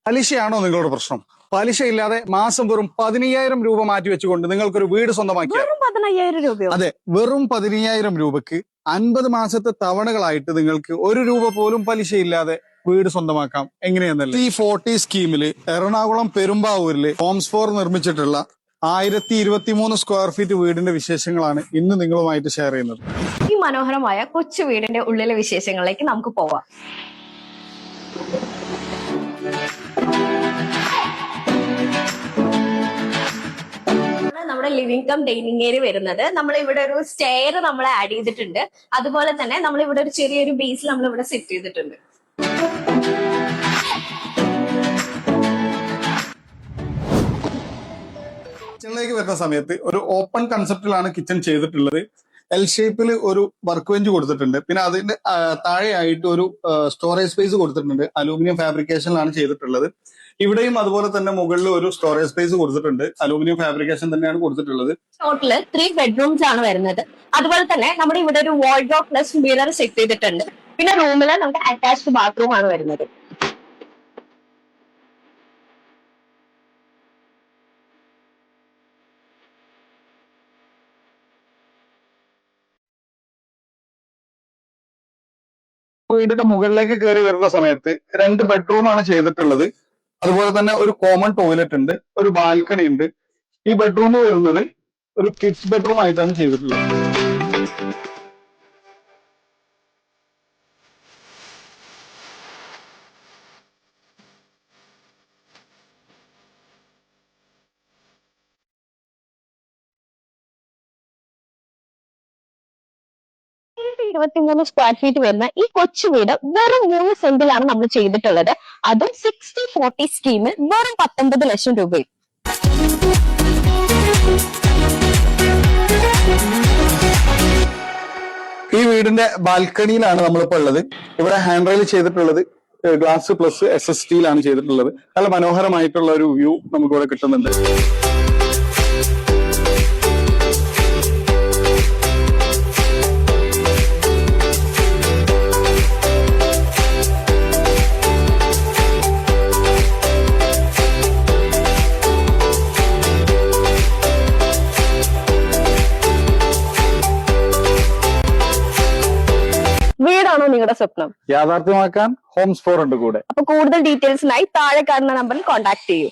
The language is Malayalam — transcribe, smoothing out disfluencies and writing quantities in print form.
പലിശയാണോ നിങ്ങളുടെ പ്രശ്നം? പലിശയില്ലാതെ മാസം വെറും 15,000 രൂപ മാറ്റി വെച്ചുകൊണ്ട് നിങ്ങൾക്കൊരു വീട് സ്വന്തമാക്കിയാൽ 15,000 രൂപയോ? അതെ, വെറും 15,000 രൂപക്ക് 50 മാസത്തെ തവണകളായിട്ട് നിങ്ങൾക്ക് 1 രൂപ പോലും പലിശയില്ലാതെ വീട് സ്വന്തമാക്കാം. എങ്ങനെയെന്നല്ലേ C40 സ്കീമില് എറണാകുളം പെരുമ്പാവൂരില് ഹോംസ് ഫോർ നിർമ്മിച്ചിട്ടുള്ള 1023 സ്ക്വയർ ഫീറ്റ് വീടിന്റെ വിശേഷങ്ങളാണ് ഇന്ന് നിങ്ങളുമായിട്ട് ഷെയർ ചെയ്യുന്നത്. ഈ മനോഹരമായ കൊച്ചു വീടിന്റെ ഉള്ളിലെ വിശേഷങ്ങളിലേക്ക് നമുക്ക് പോവാം. നമ്മുടെ ലിവിംഗ് കം ഡൈനിങ് ഏരിയ വരുന്നത് നമ്മൾ ഇവിടെ ഒരു സ്റ്റെയർ നമ്മൾ ആഡ് ചെയ്തിട്ടുണ്ട്. അതുപോലെ തന്നെ നമ്മൾ ഇവിടെ ഒരു ചെറിയൊരു ബേസ് നമ്മൾ ഇവിടെ സെറ്റ് ചെയ്തിട്ടുണ്ട്. കിച്ചണിലേക്ക് വരുന്ന സമയത്ത് ഒരു ഓപ്പൺ കൺസെപ്റ്റിലാണ് കിച്ചൺ ചെയ്തിട്ടുള്ളത്. എൽ ഷേപ്പിൽ ഒരു വർക്ക് ബെഞ്ച് കൊടുത്തിട്ടുണ്ട്. പിന്നെ അതിന്റെ താഴെയായിട്ട് ഒരു സ്റ്റോറേജ് സ്പേസ് കൊടുത്തിട്ടുണ്ട്. അലൂമിനിയം ഫാബ്രിക്കേഷനിലാണ് ചെയ്തിട്ടുള്ളത്. ഇവിടെയും അതുപോലെ തന്നെ മുകളിൽ ഒരു സ്റ്റോറേജ് സ്പേസ് കൊടുത്തിട്ടുണ്ട്. അലൂമിനിയം ഫാബ്രിക്കേഷൻ തന്നെയാണ് കൊടുത്തിട്ടുള്ളത്. ടോട്ടല് 3 ബെഡ്റൂംസ് ആണ് വരുന്നത്. അതുപോലെ തന്നെ നമ്മുടെ ഇവിടെ ഒരു വാർഡ്രോബ് പ്ലസ് മിറർ സെറ്റ് ചെയ്തിട്ടുണ്ട്. പിന്നെ റൂമില് നമുക്ക് അറ്റാച്ച്ഡ് ബാത്റൂം ആണ് വരുന്നത്. വീടിന്റെ മുകളിലേക്ക് കയറി വരുന്ന സമയത്ത് 2 ബെഡ്റൂമാണ് ചെയ്തിട്ടുള്ളത്. അതുപോലെ തന്നെ ഒരു കോമൺ ടോയ്ലറ്റ് ഉണ്ട്, ഒരു ബാൽക്കണി ഉണ്ട്. ഈ ബെഡ്റൂം വരുന്നത് ഒരു കിഡ്സ് ബെഡ്റൂം ആയിട്ടാണ് ചെയ്തിട്ടുള്ളത്. ാണ് സ്ക്വയർ ഫീറ്റ് വരുന്ന ഈ കൊച്ചു വീട് വെറും 3 സെന്റിലാണ് നമ്മൾ ചെയ്തിട്ടുള്ളത്. അതും 60-40 സ്കീമിൽ വെറും 19 ലക്ഷം രൂപയും. ഈ വീടിന്റെ ബാൽക്കണിയിലാണ് നമ്മളിപ്പോ ഉള്ളത്. ഇവിടെ ഹാൻഡ് റെയിൽ ചെയ്തിട്ടുള്ളത് ഗ്ലാസ് പ്ലസ് SST യിലാണ് ചെയ്തിട്ടുള്ളത്. നല്ല മനോഹരമായിട്ടുള്ള ഒരു വ്യൂ നമുക്ക് ഇവിടെ കിട്ടുന്നുണ്ട്. വീടാണോ നിങ്ങളുടെ സ്വപ്നം? യാഥാർത്ഥ്യമാക്കാൻ ഹോംസ് ഫോർ ഉണ്ട് കൂടെ. അപ്പൊ കൂടുതൽ ഡീറ്റെയിൽസിനായി താഴെ കാണുന്ന നമ്പറിൽ കോൺടാക്ട് ചെയ്യൂ.